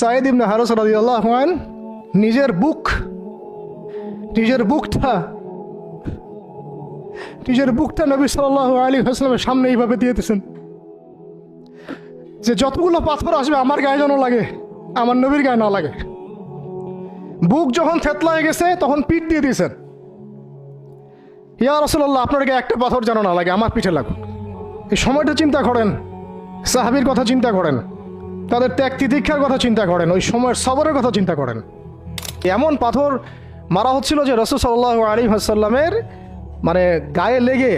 সাঈদ ইবনে হারেসা রাদিয়াল্লাহু আনহু নিজের বুকটা নবী সাল্লাল্লাহু আলাইহি ওয়াসাল্লামের সামনে এইভাবে দিয়ে দিয়েছেন যে যতগুলো পাথর আসবে আমার গায়ে যেন লাগে, আমার নবীর গায়ে না লাগে। বুক যখন থেতলায় গেছে তখন পিঠ দিয়ে দিয়েছেন, ইয়া রাসূলুল্লাহ আপনার গায়ে একটা পাথর যেন না লাগে, আমার পিঠে লাগুক। এই সময়টা চিন্তা করেন, সাহাবীর কথা চিন্তা করেন, তাদের ত্যাগ তিতিক্ষার কথা চিন্তা করেন, ওই সময়ের সবরের কথা চিন্তা করেন। এমন পাথর মারা হচ্ছিল যে রাসূল সাল্লাল্লাহু আলাইহি ওয়াসাল্লামের মানে গায়ে লেগে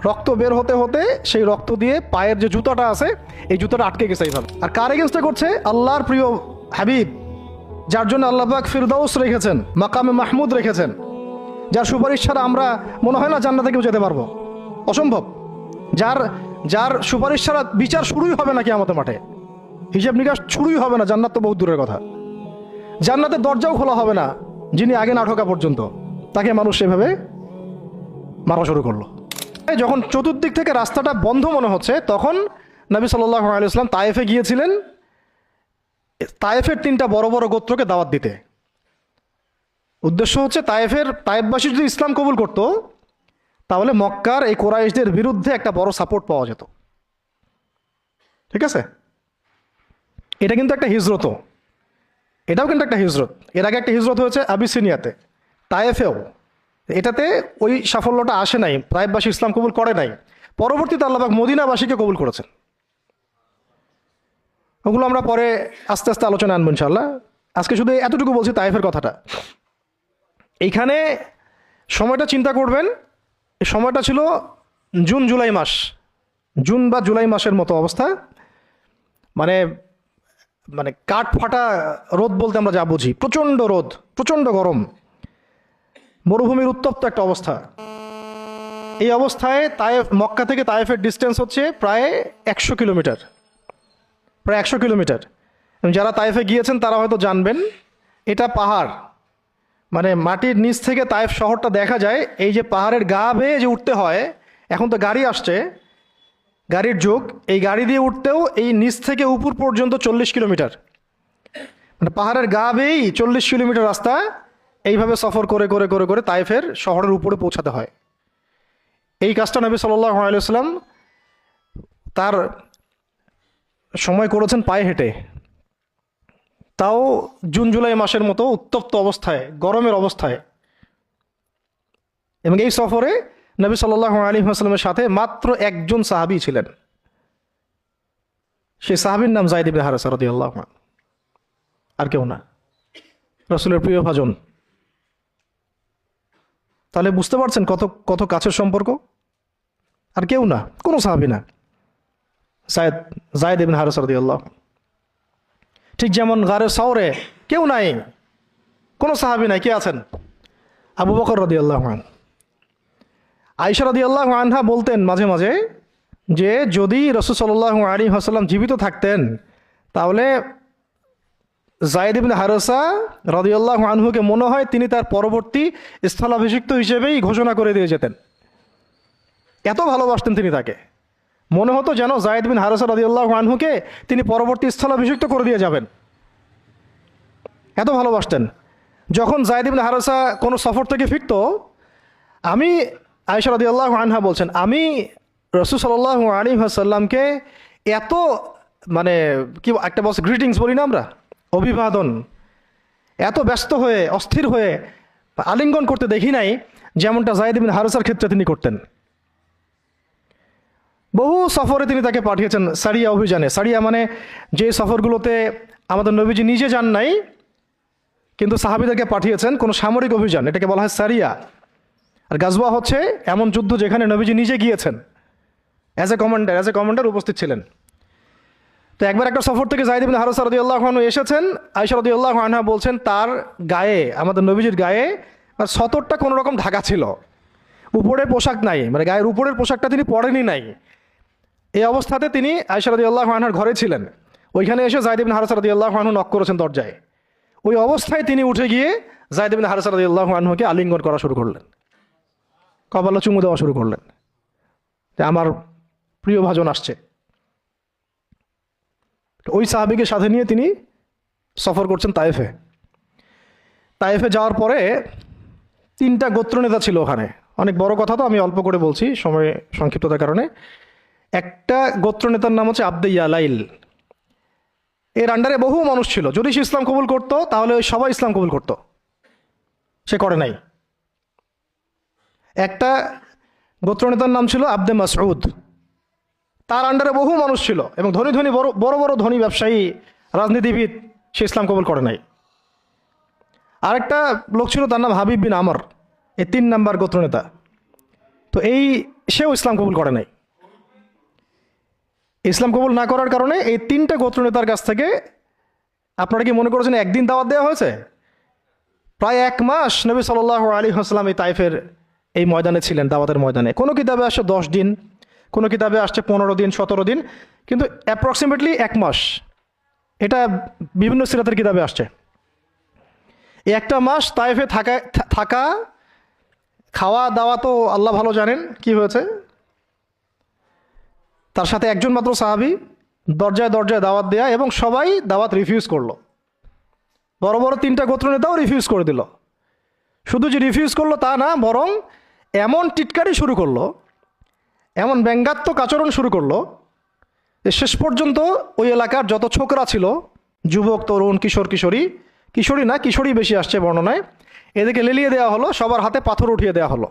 রক্ত বের হতে হতে সেই রক্ত দিয়ে পায়ের যে জুতাটা আছে এই জুতাটা আটকে গেছে এইভাবে। আর কার এগেন্স্টে করছে? আল্লাহর প্রিয় হাবিব, যার জন্য আল্লাহ পাক ফিরদাউস রেখেছেন, মাকামে মাহমুদ রেখেছেন, যার সুপারিশ ছাড়া আমরা মনে হয় না জান্নাতে কেউ যেতে পারবো, অসম্ভব। যার সুপারিশ ছাড়া বিচার শুরুই হবে না কিয়ামতের মাঠে, হিসাব নিকাশ শুরুই হবে না, জান্নাত তো বহুত দূরের কথা। জান্নাতের দরজাও খোলা হবে না যিনি আগে না ঢোকা পর্যন্ত, তাকে মানুষ সেভাবে মারা শুরু করলো। যখন চতুর্দিক থেকে রাস্তাটা বন্ধ মনে হচ্ছে তখন নবী সাল্লাল্লাহু আলাইহি ওয়াসাল্লাম তায়েফে গিয়েছিলেন, তায়েফের 3টা বড় বড় গোত্রকে দাওয়াত দিতে। উদ্দেশ্য হচ্ছে তায়েফবাসী যদি ইসলাম কবুল করত তাহলে মক্কার এই কুরাইশদের বিরুদ্ধে একটা বড় সাপোর্ট পাওয়া যেত। ঠিক আছে, এটা কিন্তু একটা হিজরত, এটাও কিন্তু একটা হিজরত। এর আগে একটা হিজরত হয়েছে আবিসিনিয়াতে, তায়েফেও। এটাতে ওই সাফল্যটা আসে নাই, তায়েফবাসী ইসলাম কবুল করে নাই। পরবর্তীতে আল্লাহ পাক মদিনাবাসীকে কবুল করেছেন। ওগুলো আমরা পরে আস্তে আস্তে আলোচনা আনবো ইনশাআল্লাহ। আজকে শুধু এতটুকু বলছি তায়েফের কথাটা। এইখানে সময়টা চিন্তা করবেন, এই সময়টা ছিল জুন বা জুলাই মাসের মতো অবস্থা। মানে কাঠ ফাটা রোদ বলতে আমরা যা বুঝি, প্রচণ্ড রোদ, প্রচণ্ড গরম, মরুভূমির উত্তপ্ত একটা অবস্থা। এই অবস্থায় মক্কা থেকে তায়েফের ডিস্টেন্স হচ্ছে প্রায় 100 কিলোমিটার, প্রায় 100 কিলোমিটার। যারা তায়েফে গিয়েছেন তারা হয়তো জানবেন, এটা পাহাড়, মানে মাটির নিচ থেকে তায়েফ শহরটা দেখা যায়। এই যে পাহাড়ের গা বেয়ে যে উঠতে হয়, এখন তো গাড়ি আসছে, গাড়ির যুগ, এই গাড়ি দিয়ে উঠতেও এই নিচ থেকে উপর পর্যন্ত 40 কিলোমিটার, মানে পাহাড়ের গা বেয়েই 40 কিলোমিটার রাস্তা এইভাবে সফর করে করে করে করে তায়েফের শহরের উপরে পৌঁছাতে হয়। এই কাজটা নবী সাল্লাল্লাহু আলাইহি ওয়াসাল্লাম তার সময় করেছেন পায়ে হেঁটে, তাও জুন জুলাই মাসের মতো উত্তপ্ত অবস্থায়, গরমের অবস্থায়। এবং এই সফরে নবী সাল্লাল্লাহু আলাইহি ওয়াসাল্লামের সাথে মাত্র একজন সাহাবী ছিলেন, সেই সাহাবীর নাম যায়েদ ইবনে হারেসা রাদিয়াল্লাহু আনহু, আর কেউ না, রাসূলের প্রিয় ভাজন। তাহলে বুঝতে পারছেন কত কত কাছের সম্পর্ক। আর কেউ না, কোনো সাহাবী না, যায়েদ ইবনে হারেসা রাদিয়াল্লাহু আনহু। ঠিক যেমন গারে সাওরে কেউ নাই, কোনো সাহাবী নাই, কে আছেন? আবু বকর রাদিয়াল্লাহু আনহু। আয়েশা রাদিয়াল্লাহু আনহা বলতেন মাঝে মাঝে যে যদি রাসূল সাল্লাল্লাহু আলাইহি ওয়াসাল্লাম জীবিত থাকতেন তাহলে যায়েদ ইবনে হারেসা রাদিয়াল্লাহু আনহুকে মনে হয় তিনি তার পরবর্তী স্থলাভিষিক্ত হিসেবেই ঘোষণা করে দিয়ে যেতেন। এত ভালোবাসতেন তিনি তাকে, মনে হতো যেন যায়েদ বিন হারেসা রাদিয়াল্লাহু আনহুকে তিনি পরবর্তী স্থলাভিষিক্ত করে দিয়ে যাবেন, এত ভালোবাসতেন। যখন যায়েদ ইবনে হারেসা কোনো সফর থেকে ফিরত, আমি, আয়েশা রাদিয়াল্লাহু আনহা বলছেন, আমি রাসূল সাল্লাল্লাহু আলাইহি ওয়াসাল্লামকে এত মানে কি একটা বস গ্রিটিংস বলি না আমরা, অভিবাদন, এত ব্যস্ত হয়ে অস্থির হয়ে আলিঙ্গন করতে দেখি নাই যেমনটা যায়েদ ইবনে হারেসার ক্ষেত্রে তিনি করতেন। বহু সফরে তিনি তাকে পাঠিয়েছেন, সারিয়া অভিযানে। সারিয়া মানে যে সফরগুলোতে আমাদের নবীজি নিজে যান নাই কিন্তু সাহাবীদেরকে পাঠিয়েছেন, কোনো সামরিক অভিযান, এটাকে বলা হয় সারিয়া। আর গাজওয়া হচ্ছে এমন যুদ্ধ যেখানে নবীজি নিজে গিয়েছেন, অ্যাজ এ কমান্ডার উপস্থিত ছিলেন। তো একবার একটা সফর থেকে যায়েদ ইবনে হারেসা রাদিয়াল্লাহু আনহু এসেছেন। আয়েশা রাদিয়াল্লাহু আনহা বলছেন তার গায়ে, আমাদের নবীজির গায়ে সতরটা কোনো রকম ঢাকা ছিল, উপরের পোশাক নাই, মানে গায়ের উপরের পোশাকটা তিনি পরেনি নাই। এই অবস্থাতে তিনি আয়েশা রাদিয়াল্লাহু আনহার ঘরে ছিলেন, ওইখানে এসে যায়েদ ইবনে হারেসা রাদিয়াল্লাহু আনহু নক করেছেন দরজায়। ওই অবস্থায় তিনি উঠে গিয়ে যায়েদ ইবনে হারেসা রাদিয়াল্লাহু আনহুকে আলিঙ্গন করা শুরু করলেন, কপালে চুমু দেওয়া শুরু করলেন যে আমার প্রিয় ভাজন আসছে। ওই সাহাবীকে সাথে নিয়ে তিনি সফর করছেন তায়েফে। তায়েফে যাওয়ার পরে 3টা গোত্রনেতা ছিল ওখানে। অনেক বড় কথা, তো আমি অল্প করে বলছি সময় সংক্ষিপ্ততার কারণে। একটা গোত্রনেতার নাম হচ্ছে আব্দে ইয়ালাইল। এর আন্ডারে বহু মানুষ ছিল। যদি সে ইসলাম কবুল করতো তাহলে ওই সবাই ইসলাম কবুল করতো, সে করে নাই। একটা গোত্রনেতার নাম ছিল আব্দে মাসউদ। তার আন্ডারে বহু মানুষ ছিল এবং ধনী ধনী বড় বড় ধনী ব্যবসায়ী, রাজনীতিবিদ, সে ইসলাম কবুল করে নাই। আরেকটা লোক ছিল, তার নাম হাবিব বিন আমর, এই 3 নাম্বার গোত্রনেতা। তো সেও ইসলাম কবুল করে নাই। ইসলাম কবুল না করার কারণে এই 3টা গোত্রনেতার কাছ থেকে, আপনারা কি মনে করেছেন একদিন দাওয়াত দেওয়া হয়েছে? প্রায় 1 মাস নবী সাল্লাল্লাহু আলাইহি ওয়াসাল্লাম এই তাইফের এই ময়দানে ছিলেন, দাওয়াতের ময়দানে। কোনো কিতাবে আসছে 10 দিন, কোনো কিতাবে আসছে 15 দিন, 17 দিন, কিন্তু অ্যাপ্রক্সিমেটলি 1 মাস। এটা বিভিন্ন সিরাতের কিতাবে আসছে। এই 1টা মাস তাইফে থাকা, খাওয়া দাওয়া তো আল্লাহ ভালো জানেন কি হয়েছে। তার সাথে একজন মাত্র সাহাবী, দরজায় দরজায় দাওয়াত দেয়া, এবং সবাই দাওয়াত রিফিউজ করলো। বড় বড় 3টা গোত্রনেতাও রিফিউজ করে দিল। শুধু যে রিফিউজ করলো তা না, বরং এমন টিটকারি শুরু করলো, এমন ব্যঙ্গাত্মক আচরণ শুরু করলো যে শেষ পর্যন্ত ওই এলাকার যত ছোকরা ছিল, যুবক, তরুণ, কিশোরী না, কিশোরী বেশি আসছে বর্ণনায়, এদেরকে লেলিয়ে দেওয়া হলো, সবার হাতে পাথর উঠিয়ে দেওয়া হলো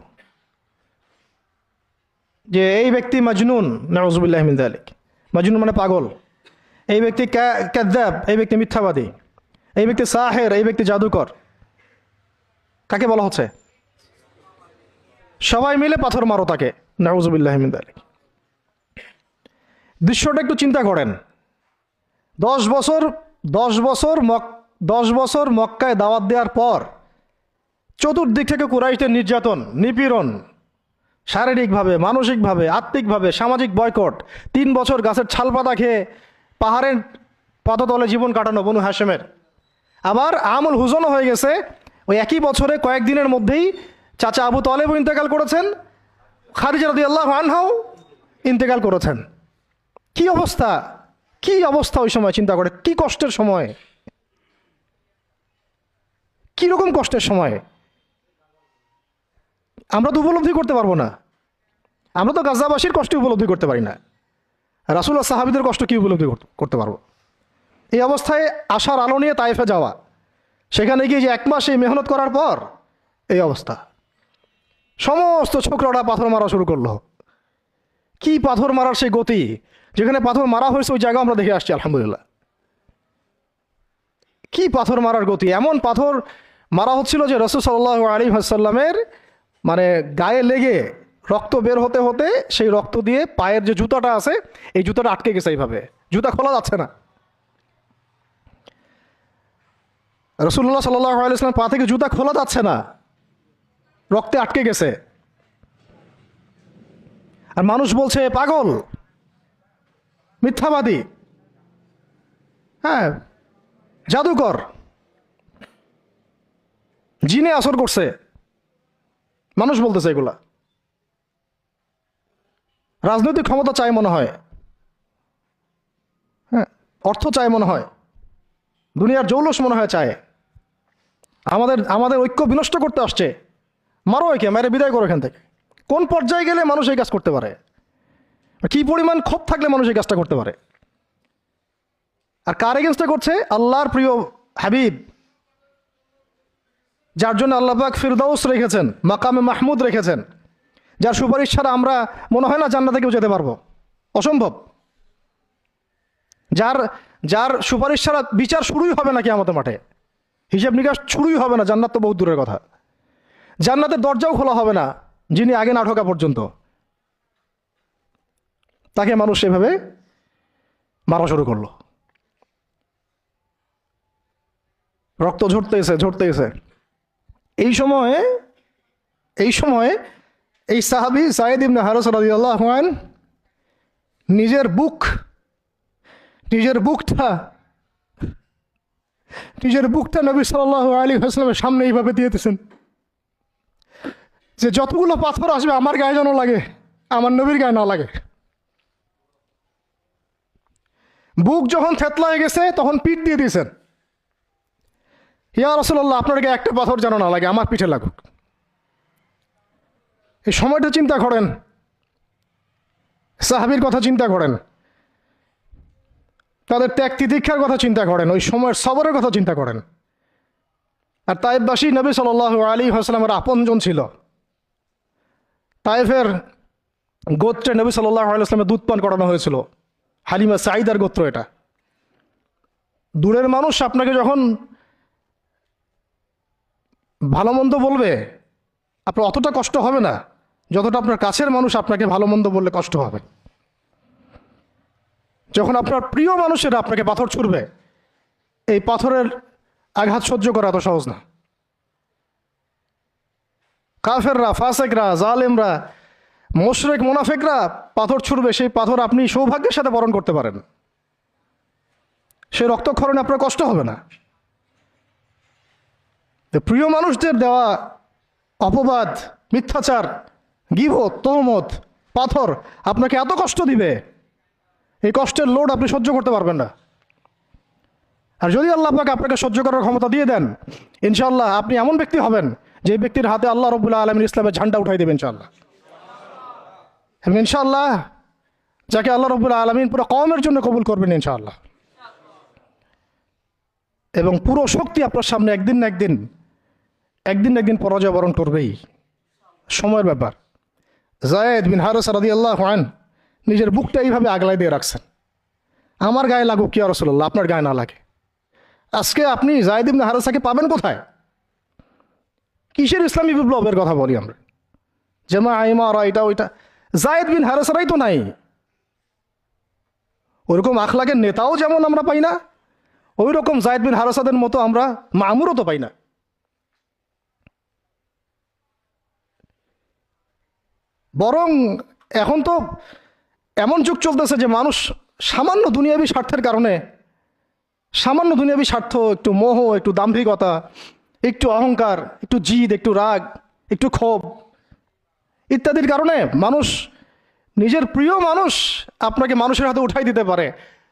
যে এই ব্যক্তি মাজনুন, নাউযুবিল্লাহি মিন যালিক। মাজনুন মানে পাগল। এই ব্যক্তি কাযযাব, এই ব্যক্তি মিথ্যাবাদী। এই ব্যক্তি সাহের, এই ব্যক্তি জাদুকর। কাকে বলা হচ্ছে? সবাই মিলে পাথর মারো তাকে, নাউযুবিল্লাহি মিন যালিক। দৃশ্যটা একটু চিন্তা করেন। 10 বছর মক্কায় দাওয়াত দেওয়ার পর চতুর্দিক থেকে কুরাইশদের নির্যাতন, নিপীড়ন, শারীরিকভাবে, মানসিকভাবে, আত্মিকভাবে, সামাজিক বয়কট, 3 বছর গাছের ছালপাতা খেয়ে পাহাড়ের পদতলে জীবন কাটানো বনু হাশেমের। আবার আমুল হুজনও হয়ে গেছে। ওই একই বছরে কয়েকদিনের মধ্যেই চাচা আবু তালেবও ইন্তেকাল করেছেন, খাদিজা রাদিয়াল্লাহু আনহাও ইন্তেকাল করেছেন। কি অবস্থা, কি অবস্থা ওই সময় চিন্তা করে, কি কষ্টের সময়, কি রকম কষ্টের সময়। আমরা তো উপলব্ধি করতে পারবো না। আমরা তো গাজাবাসীর কষ্ট উপলব্ধি করতে পারি না, রাসূলুল্লাহ সাহাবীদের কষ্ট কি উপলব্ধি করতে পারবো? এই অবস্থায় আশার আলো নিয়ে তায়েফে যাওয়া, সেখানে গিয়ে যে 1 মাস এই মেহনত করার পর এই অবস্থা। সমস্ত ছোকরারা পাথর মারা শুরু করলো। কি পাথর মারার সেই গতি! যেখানে পাথর মারা হয়েছে ওই জায়গা আমরা দেখে আসছি, আলহামদুলিল্লাহ। কি পাথর মারার গতি! এমন পাথর মারা হচ্ছিল যে রাসূল সাল্লাল্লাহু আলাইহি ওয়াসাল্লামের মানে গায়ে লেগে রক্ত বের হতে হতে সেই রক্ত দিয়ে পায়ের যে জুতাটা আছে, এই জুতাটা আটকে গেছে। এইভাবে জুতা খোলা যাচ্ছে না। রাসূলুল্লাহ সাল্লাল্লাহু আলাইহি ওয়াসাল্লাম পা থেকে জুতা খোলা যাচ্ছে না, রক্তে আটকে গেছে। আর মানুষ বলছে পাগল, মিথ্যাবাদী, হ্যাঁ, জাদুকর, জিনে আসর করছে। মানুষ বলতেছে এগুলা। রাজনৈতিক ক্ষমতা চাই মনে হয়, হ্যাঁ, অর্থ চাই মনে হয়, দুনিয়ার জৌলুস মনে হয় চায়। আমাদের ঐক্য বিনষ্ট করতে আসছে। মারো একে, মেরে বিদায় করো এখান থেকে। কোন পর্যায়ে গেলে মানুষ এই কাজ করতে পারে? কি পরিমাণ ক্ষোভ থাকলে মানুষ এই কাজটা করতে পারে? আর কার এগেনস্টে করছে? আল্লাহর প্রিয় হাবিব, যার জন্য আল্লাহ পাক ফিরদাউস রেখেছেন, মাকামে মাহমুদ রেখেছেন, যার সুপারিশ ছাড়া আমরা মনে হয় না জান্নাতে কেউ যেতে পারবো, অসম্ভব। যার সুপারিশ ছাড়া বিচার শুরুই হবে না কিয়ামতের মাঠে, হিসাব নিকাশ শুরুই হবে না। জান্নাত তো বহুত দূরের কথা, জান্নাতের দরজাও খোলা হবে না যিনি আগে না ঢোকা পর্যন্ত। তাকে মানুষ সেভাবে মারা শুরু করলো। রক্ত ঝরতেছে। এই সময়ে এই সাহাবী যায়েদ ইবনে হারেসা রাদিয়াল্লাহু আনহু নিজের বুকটা নবী সাল্লাল্লাহু আলাইহি ওয়াসাল্লামের সামনে এইভাবে দিয়েছেন যে যতগুলো পাথর আসবে আমার গায়ে যেন লাগে, আমার নবীর গায়ে না লাগে। বুক যখন থেতলা হয়ে গেছে তখন পিঠ দিয়ে দিয়েছেন। ইয়া রাসূলুল্লাহ, আপনাকে একটা পাথর যেন না লাগে, আমার পিঠে লাগুক। এই সময়টা চিন্তা করেন, সাহাবীর কথা চিন্তা করেন, তাদের ত্যাগ তিতিক্ষার কথা চিন্তা করেন, ওই সময়ের সবরের কথা চিন্তা করেন। আর তায়েফবাসী নবী সাল্লাল্লাহু আলাইহি ওয়াসাল্লামের আপনজন ছিল। তায়েফের গোত্রে নবী সাল্লাল্লাহু আলাইহি ওয়াসাল্লামের দুধ পান করানো হয়েছিল। হালিমা সাঈদার গোত্র এটা। দূরের মানুষ আপনাকে যখন ভালো মন্দ বলবে, আপনার অতটা কষ্ট হবে না যতটা আপনার কাছের মানুষ আপনাকে ভালো মন্দ বললে কষ্ট হবে। যখন আপনার প্রিয় মানুষেরা আপনাকে পাথর ছুড়বে, এই পাথরের আঘাত সহ্য করা এত সহজ না। কাফেররা, ফাসেকরা, জালেমরা, মুশরিক মুনাফিকরা পাথর ছুড়বে, সেই পাথর আপনি সৌভাগ্যের সাথে বরণ করতে পারেন, সেই রক্তক্ষরণে আপনার কষ্ট হবে না। প্রিয় মানুষদের দেওয়া অপবাদ, মিথ্যাচার, গীবত, তহমত, পাথর আপনাকে এত কষ্ট দিবে, এই কষ্টের লোড আপনি সহ্য করতে পারবেন না। আর যদি আল্লাহ পাক আপনাকে সহ্য করার ক্ষমতা দিয়ে দেন, ইনশাআল্লাহ আপনি এমন ব্যক্তি হবেন যে ব্যক্তির হাতে আল্লাহ রাব্বুল আলামিন ইসলামের ঝান্ডা উঠাই দেবেন ইনশাআল্লাহ। এবং ইনশাআল্লাহ যাকে আল্লাহ রাব্বুল আলামিন পুরো কওমের জন্য কবুল করবেন ইনশাআল্লাহ। এবং পুরো শক্তি আপনার সামনে একদিন না একদিন পরাজয় বরণ করবেই, সময়ের ব্যাপার। যায়েদ বিন হারেসা রাদিয়াল্লাহু আনহু নিজের বুকটা এইভাবে আগলায় দিয়ে রাখছেন, আমার গায়ে লাগুক কি ইয়া রাসূলুল্লাহ, আপনার গায়ে না লাগে। আজকে আপনি যায়েদ বিন হারেসাকে পাবেন কোথায়? কিসের ইসলামী বিপ্লবের কথা বলি আমরা? জামা ইমারা এটা ওইটা, যায়েদ বিন হারেসারাই তো নাই। ওইরকম আখলাকের নেতাও যেমন আমরা পাই না, ওই রকম যায়েদ বিন হারেসাদের মতো আমরা মামুরও তো পাই না। বরং এখন তো এমন যুগ চলতেছে যে মানুষ সামান্য দুনিয়াবী স্বার্থের কারণে, সামান্য দুনিয়াবী স্বার্থ, একটু মোহ, একটু দাম্ভিকতা, একটু অহংকার, একটু জিদ, একটু রাগ, একটু ক্ষোভ ইত্যাদির কারণে মানুষ, নিজের প্রিয় মানুষ আপনাকে মানুষের হাতে উঠাই দিতে পারে।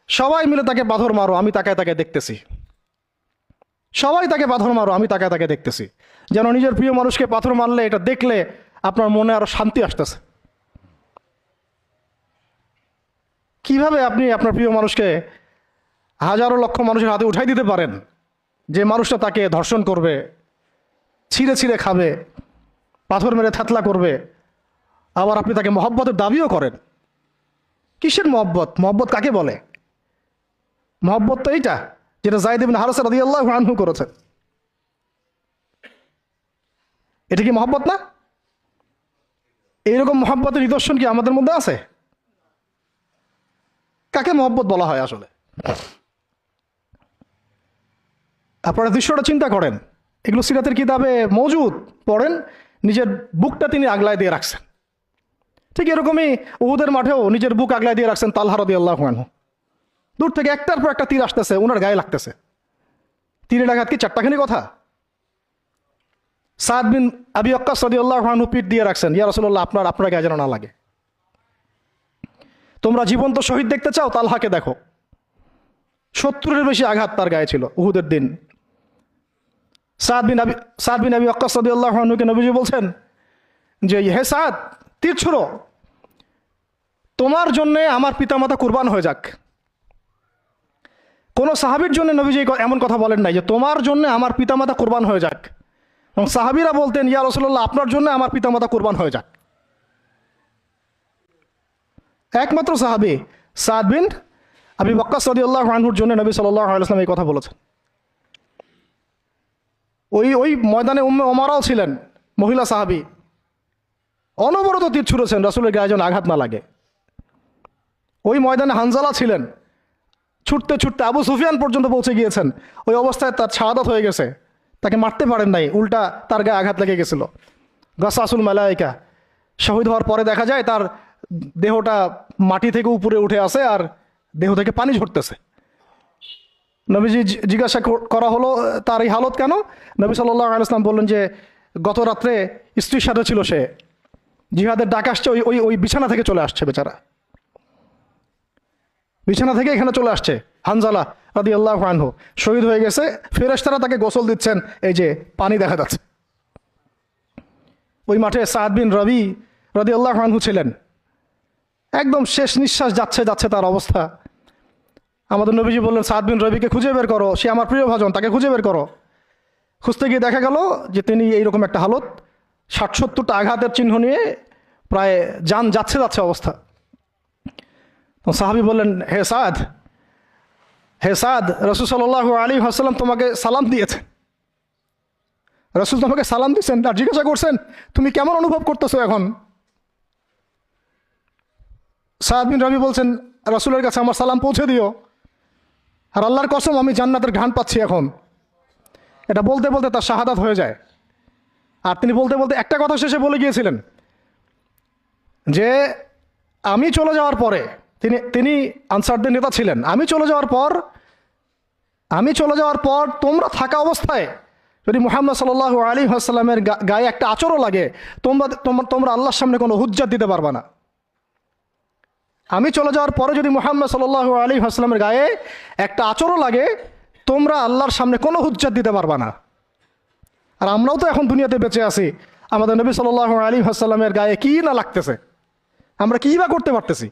সবাই মিলে তাকে পাথর মারো, আমি তাকায় তাকে দেখতেছি। সবাই তাকে পাথর মারো, আমি তাকায় তাকে দেখতেছি। যেন নিজের প্রিয় মানুষকে পাথর মারলে, এটা দেখলে আপনার মনে আরো শান্তি আসতেছে। কিভাবে আপনি আপনার প্রিয় মানুষকে হাজারো লক্ষ মানুষের হাতে উঠাই দিতে পারেন, যে মানুষটা তাকে ধর্ষণ করবে, ছিঁড়ে ছিঁড়ে খাবে, পাথর মেরে থাতলা করবে, আবার আপনি তাকে মহব্বতের দাবিও করেন? কিসের মহব্বত? মহব্বত কাকে বলে? মহব্বত তো এইটা যেটা যায়েদ ইবনে হারেসা রাদিয়াল্লাহু আনহু করেছেন। এটা কি মহব্বত না? এইরকম মহব্বতের নিদর্শন কি আমাদের মধ্যে আছে? কাকে মহব্বত বলা হয় আসলে? আপনারা দৃশ্যটা চিন্তা করেন, এগুলো সিরাতের কিতাবে মজুদ, পড়েন, নিজের বুকটা তিনি আগলায় দিয়ে রাখছেন। ঠিক এরকমই উহুদের মাঠেও নিজের বুক আগলায় দিয়ে রাখছেন তালহা রাদিয়াল্লাহু আনহু। দূর থেকে একটার পর একটা তীর আসতেছে, ওনার গায়ে লাগতেছে। তীরের আঘাত কি চারটাখানি কথা? সাদ বিন আবি ওয়াক্কাস রাদিয়াল্লাহু আনহু পিঠ দিয়ে রাখছেন, ইয়া রাসূলুল্লাহ, আপনার গায়ে যেন না লাগে। তোমরা জীবন্ত শহীদ দেখতে চাও, তালহাকে দেখো। 70-এর বেশি আঘাত তার গায়ে ছিল উহুদের দিন। সাদ বিন আবি ওয়াক্কাস রাদিয়াল্লাহু আনহুকে নবীজি বলছেন যে, হে সাদ, তীর ছুঁড়ো, তোমার জন্যে আমার পিতামাতা কুরবান হয়ে যাক। কোন সাহাবীর জন্য নবীজি এমন কথা বলেন নাই যে তোমার জন্য আমার পিতামাতা কুরবান হয়ে যাক। এবং সাহাবীরা বলতেন, ইয়া রাসূলুল্লাহ, আপনার জন্য আমার পিতামাতা কুরবান হয়ে যাক। একমাত্র সাহাবী সাদ বিন আবি ওয়াক্কাস রাদিয়াল্লাহু আনহুর জন্য নবী সাল্লাল্লাহু আলাইহি ওয়াসাল্লাম এই কথা বলেছেন। ওই ময়দানে উম্মে ওমারাও ছিলেন, মহিলা সাহাবী, অনবরত তীর ছুঁড়েছেন রাসূলের গায়ে যেন আঘাত না লাগে। ওই ময়দানে হানজালা ছিলেন, ছুটতে ছুটতে আবু সুফিয়ান পর্যন্ত পৌঁছে গিয়েছেন। ওই অবস্থায় তার শাহাদাত হয়ে গেছে, তাকে মারতে পারেন নাই, উল্টা তার গায়ে আঘাত লেগে গেছিল। গাসাসুল মালায়েকা, শহীদ হওয়ার পরে দেখা যায় তার দেহটা মাটি থেকে উপরে উঠে আসে আর দেহ থেকে পানি ঝরতেছে। নবীজি জিজ্ঞাসা করা হলো তার এই হালত কেন? নবী সাল্লাল্লাহু আলাইহি ওয়াসাল্লাম বললেন যে গত রাত্রে স্ত্রীর সাথে ছিল সে, জিহাদের ডাক আসছে, ওই বিছানা থেকে চলে আসছে, বেচারা বিছানা থেকে এখানে চলে আসছে হানজালা রাদিয়াল্লাহু আনহু শহীদ হয়ে গেছে, ফেরেশতারা তাকে গোসল দিচ্ছেন, এই যে পানি দেখা যাচ্ছে। ওই মাঠে সাদ বিন রবি রাদিয়াল্লাহু আনহু ছিলেন, একদম শেষ নিঃশ্বাস যাচ্ছে যাচ্ছে তার অবস্থা। আমাদের নবীজি বললেন, সাদ বিন রবিকে খুঁজে বের করো, সে আমার প্রিয় ভাজন, তাকে খুঁজে বের করো। খুঁজতে গিয়ে দেখা গেল যে তিনি এইরকম একটা হালত, 60-70টা আঘাতের চিহ্ন নিয়ে প্রায় যান যাচ্ছে যাচ্ছে অবস্থা। তো সাহাবী বললেন, হে সাদ, হে সাদ, রাসূল সাল্লাল্লাহু আলাইহি ওয়াসাল্লাম তোমাকে সালাম দিয়েছে। রাসূল তোমাকে সালাম দিয়েছেন আর জিজ্ঞাসা করছেন তুমি কেমন অনুভব করতেছো এখন? সাদ বিন রবি বলছেন, রাসূলের কাছে আমার সালাম পৌঁছে দিও, আর আল্লাহর কসম আমি জান্নাতের ঘ্রাণ পাচ্ছি এখন। এটা বলতে বলতে তার শাহাদাত হয়ে যায়। আর তিনি বলতে বলতে একটা কথা শেষে বলে গিয়েছিলেন যে আমি চলে যাওয়ার পরে, তিনি আনসারদের নেতা ছিলেন, আমি চলে যাওয়ার পর তোমরা থাকা অবস্থায় যদি মুহাম্মদ সাল্লাল্লাহু আলাইহি ওয়াসাল্লামের গায়ে একটা আঁচড়ও লাগে, তোমরা আল্লাহর সামনে কোনো হুজ্জাত দিতে পারবা না। আমি চলে যাওয়ার পরে যদি মুহাম্মদ সাল্লাল্লাহু আলাইহি ওয়াসাল্লামের গায়ে একটা আঁচড়ও লাগে, তোমরা আল্লাহর সামনে কোনো হুজ্জাত দিতে পারবা না। আর আমরাও তো এখন দুনিয়াতে বেঁচে আছি, আমাদের নবী সাল্লাল্লাহু আলাইহি ওয়াসাল্লামের গায়ে কী না লাগতেছে, আমরা কী বা করতে পারতেছি।